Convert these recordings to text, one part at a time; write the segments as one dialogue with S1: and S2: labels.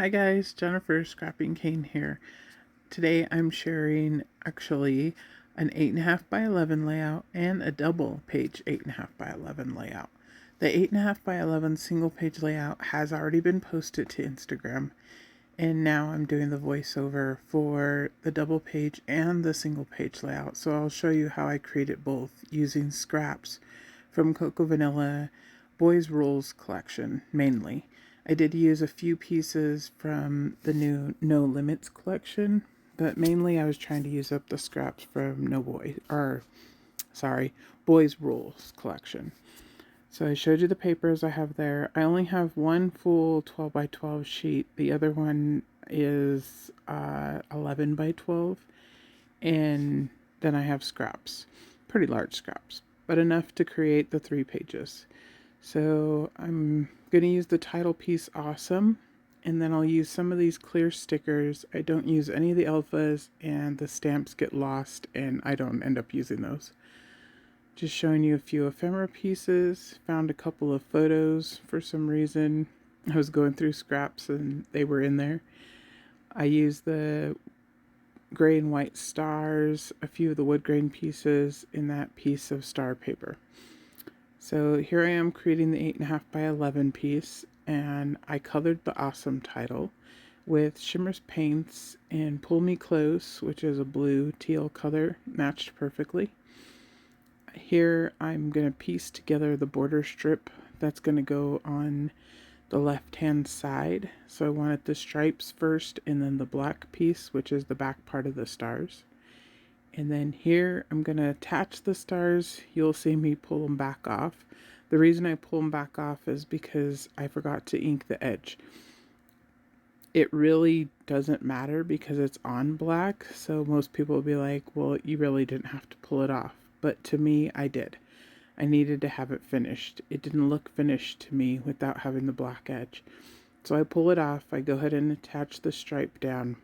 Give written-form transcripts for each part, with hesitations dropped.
S1: Hi guys, Jennifer Scrapping Cane here. Today I'm sharing actually an 8.5 by 11 layout and a double page 8.5 by 11 layout. The 8.5 by 11 single page layout has already been posted to Instagram, and now I'm doing the voiceover for the double page and the single page layout. So I'll show you how I created both using scraps from Cocoa Vanilla Boys Rules collection mainly. I did use a few pieces from the new No Limits collection, but mainly I was trying to use up the scraps from Boys Rules collection. So I showed you the papers I have there. I only have one full 12 by 12 sheet. The other one is 11 by 12. And then I have scraps, pretty large scraps, but enough to create the 3 pages. So I'm going to use the title piece Awesome, and then I'll use some of these clear stickers. I don't use any of the alphas, and the stamps get lost and I don't end up using those. Just showing you a few ephemera pieces. Found a couple of photos for some reason. I was going through scraps and they were in there. I used the gray and white stars, a few of the wood grain pieces in that piece of star paper. So here I am creating the 8.5 by 11 piece, and I colored the Awesome title with Shimmer's paints and Pull Me Close, which is a blue teal color, matched perfectly. Here I'm going to piece together the border strip that's going to go on the left hand side. So I wanted the stripes first and then the black piece, which is the back part of the stars. And then here I'm going to attach the stars. You'll see me pull them back off. The reason I pull them back off is because I forgot to ink the edge. It really doesn't matter because it's on black, so most people will be like, well, you really didn't have to pull it off. But to me, I did. I needed to have it finished. It didn't look finished to me without having the black edge. So I pull it off. I go ahead and attach the stripe down.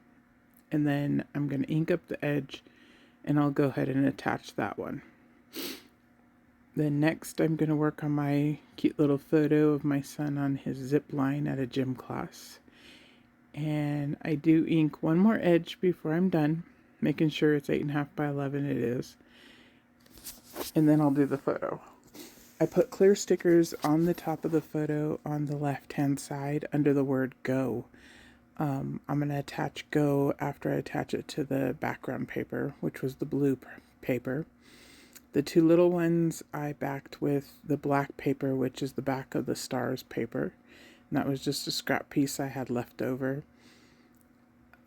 S1: And then I'm going to ink up the edge, and I'll go ahead and attach that one. Then next I'm going to work on my cute little photo of my son on his zip line at a gym class. And I do ink one more edge before I'm done, making sure it's 8.5 by 11 it is. And then I'll do the photo. I put clear stickers on the top of the photo on the left hand side under the word go. I'm going to attach go after I attach it to the background paper, which was the blue paper. The 2 little ones I backed with the black paper, which is the back of the stars paper. And that was just a scrap piece I had left over.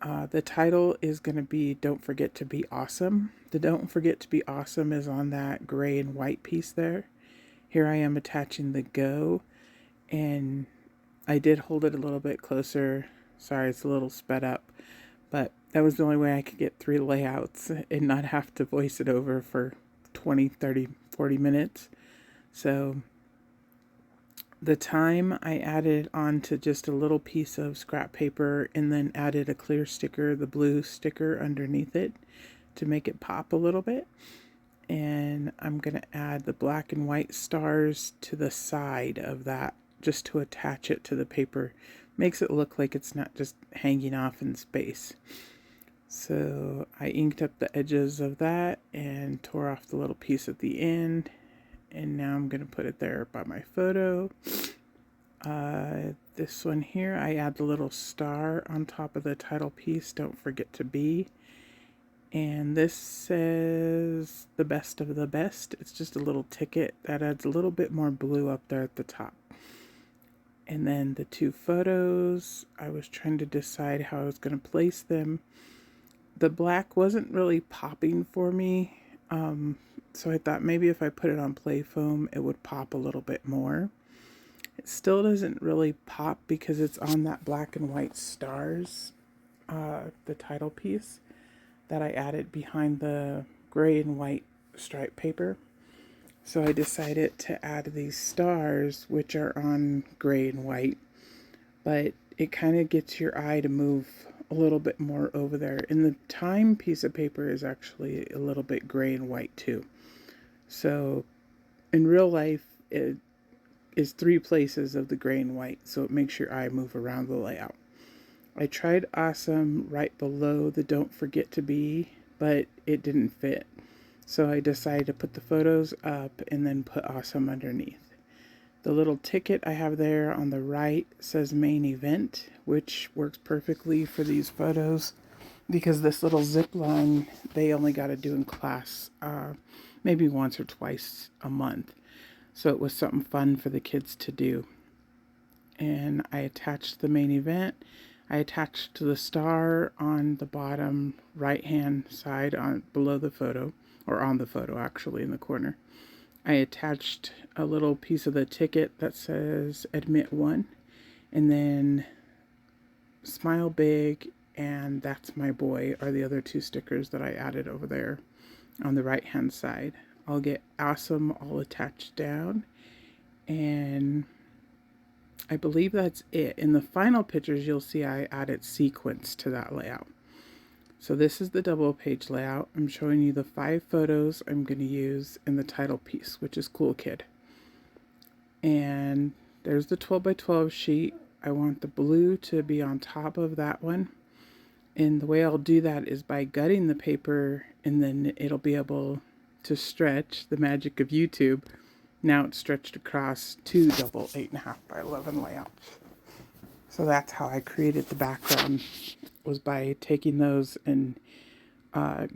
S1: The title is going to be Don't Forget to Be Awesome. The Don't Forget to Be Awesome is on that gray and white piece there. Here I am attaching the go, and I did hold it a little bit closer. Sorry, it's a little sped up, but that was the only way I could get 3 layouts and not have to voice it over for 20, 30, 40 minutes. So the time I added onto just a little piece of scrap paper and then added a clear sticker, the blue sticker underneath it to make it pop a little bit. And I'm going to add the black and white stars to the side of that just to attach it to the paper. Makes it look like it's not just hanging off in space. So I inked up the edges of that and tore off the little piece at the end. And now I'm going to put it there by my photo. This one here, I add the little star on top of the title piece, Don't Forget to Be. And this says the best of the best. It's just a little ticket that adds a little bit more blue up there at the top. And then the 2 photos, I was trying to decide how I was going to place them. The black wasn't really popping for me, so I thought maybe if I put it on play foam, it would pop a little bit more. It still doesn't really pop because it's on that black and white stars, the title piece that I added behind the gray and white stripe paper. So I decided to add these stars, which are on gray and white, but it kind of gets your eye to move a little bit more over there. And the time piece of paper is actually a little bit gray and white too. So in real life, it is 3 places of the gray and white, so it makes your eye move around the layout. I tried Awesome right below the Don't Forget to Be, but it didn't fit. So I decided to put the photos up and then put Awesome underneath. The little ticket I have there on the right says Main Event, which works perfectly for these photos because this little zip line they only got to do in class maybe once or twice a month. So it was something fun for the kids to do. And I attached the Main Event. I attached to the star on the bottom right hand side on below the photo, or on the photo actually in the corner. I attached a little piece of the ticket that says Admit 1, and then Smile Big and That's My Boy are the other two stickers that I added over there on the right hand side. I'll get Awesome all attached down, and I believe that's it. In the final pictures you'll see I added sequence to that layout. So this is the double page layout. I'm showing you the 5 photos I'm going to use in the title piece, which is Cool Kid. And there's the 12 by 12 sheet. I want the blue to be on top of that one. And the way I'll do that is by gutting the paper, and then it'll be able to stretch, the magic of YouTube. Now it's stretched across 2 double 8.5 by 11 layouts. So that's how I created the background, was by taking those and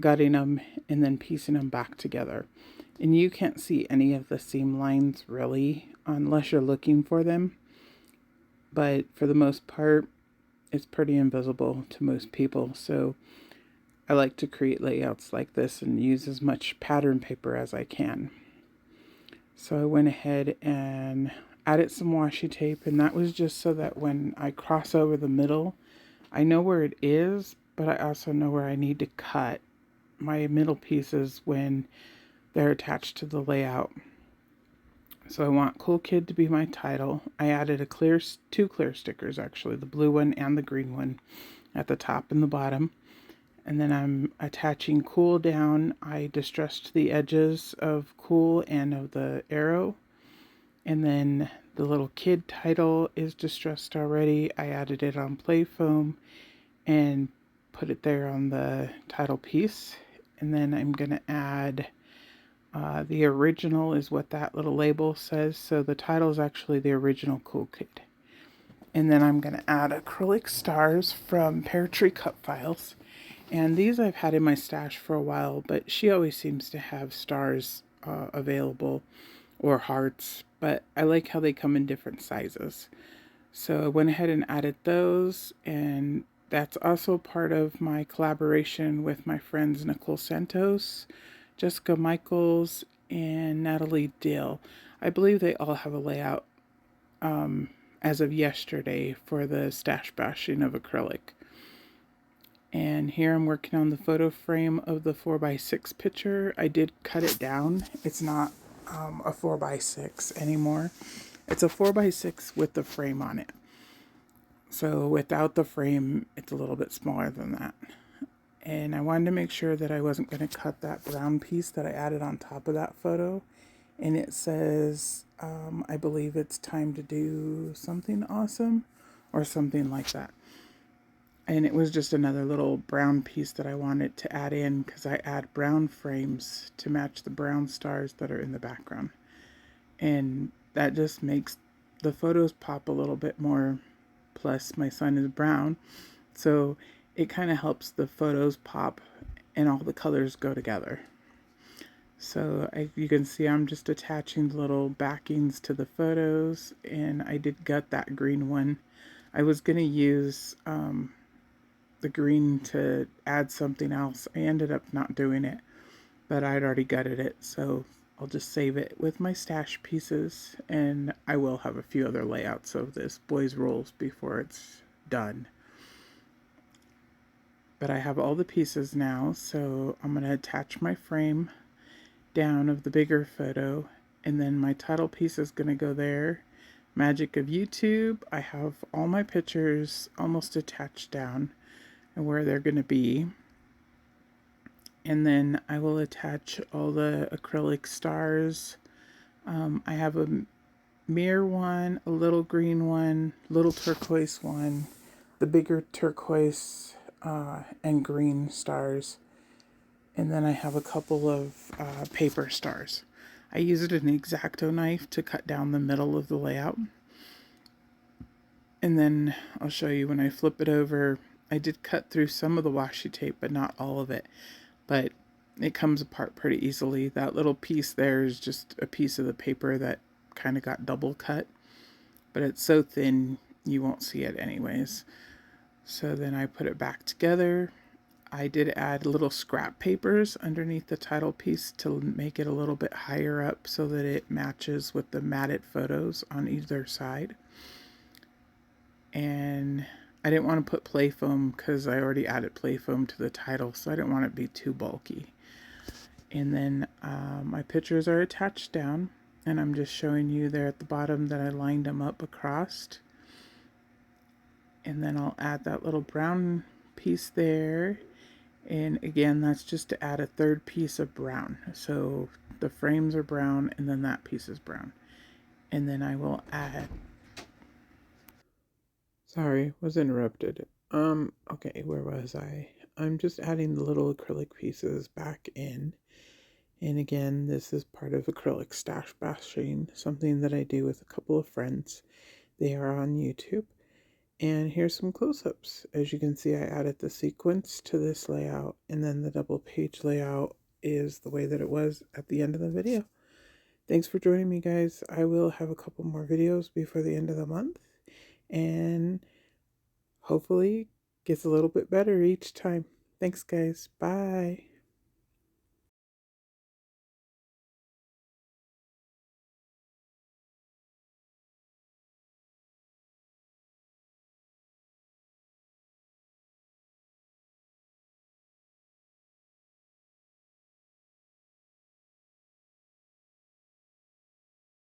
S1: gutting them and then piecing them back together. And you can't see any of the seam lines really unless you're looking for them. But for the most part, it's pretty invisible to most people. So I like to create layouts like this and use as much pattern paper as I can. So I went ahead and added some washi tape, and that was just so that when I cross over the middle, I know where it is, but I also know where I need to cut my middle pieces when they're attached to the layout. So I want Cool Kid to be my title. I added two clear stickers actually, the blue one and the green one at the top and the bottom. And then I'm attaching Cool down. I distressed the edges of Cool and of the arrow. And then the little kid title is distressed already. I added it on play foam and put it there on the title piece. And then I'm going to add the original is what that little label says. So the title is actually the original Cool Kid. And then I'm going to add acrylic stars from Peartree Cutfiles. And these I've had in my stash for a while, but she always seems to have stars available, or hearts, but I like how they come in different sizes. So I went ahead and added those, and that's also part of my collaboration with my friends Nicole Santos, Jessica Michaels, and Natalie Dill. I believe they all have a layout as of yesterday for the stash bashing of acrylic. And here I'm working on the photo frame of the 4x6 picture. I did cut it down. It's not a 4x6 anymore. It's a 4x6 with the frame on it. So without the frame, it's a little bit smaller than that. And I wanted to make sure that I wasn't going to cut that brown piece that I added on top of that photo. And it says, I believe it's time to do something awesome or something like that. And it was just another little brown piece that I wanted to add in because I add brown frames to match the brown stars that are in the background. And that just makes the photos pop a little bit more. Plus my son is brown, so it kind of helps the photos pop and all the colors go together. So you can see I'm just attaching the little backings to the photos, and I did gut that green one. I was going to use the green to add something else. I ended up not doing it, but I'd already gutted it, so I'll just save it with my stash pieces, and I will have a few other layouts of this Boys Rolls before it's done. But I have all the pieces now, so I'm going to attach my frame down of the bigger photo, and then my title piece is going to go there. Magic of YouTube, I have all my pictures almost attached down and where they're going to be. And then I will attach all the acrylic stars. I have a mirror one, a little green one, little turquoise one, the bigger turquoise and green stars. And then I have a couple of paper stars. I use it an X-Acto knife to cut down the middle of the layout. And then I'll show you when I flip it over. I did cut through some of the washi tape, but not all of it. But it comes apart pretty easily. That little piece there is just a piece of the paper that kind of got double cut. But it's so thin, you won't see it anyways. So then I put it back together. I did add little scrap papers underneath the title piece to make it a little bit higher up so that it matches with the matted photos on either side. And I didn't want to put play foam because I already added play foam to the title, so I didn't want it to be too bulky. And then my pictures are attached down, and I'm just showing you there at the bottom that I lined them up across. And then I'll add that little brown piece there. And again, that's just to add a third piece of brown. So the frames are brown, and then that piece is brown. And then I will add... Sorry, was interrupted. Okay, where was I? I'm just adding the little acrylic pieces back in. And again, this is part of acrylic stash bashing, something that I do with a couple of friends. They are on YouTube. And here's some close-ups. As you can see, I added the sequence to this layout, and then the double page layout is the way that it was at the end of the video. Thanks for joining me, guys. I will have a couple more videos before the end of the month, and hopefully gets a little bit better each time. Thanks, guys. Bye.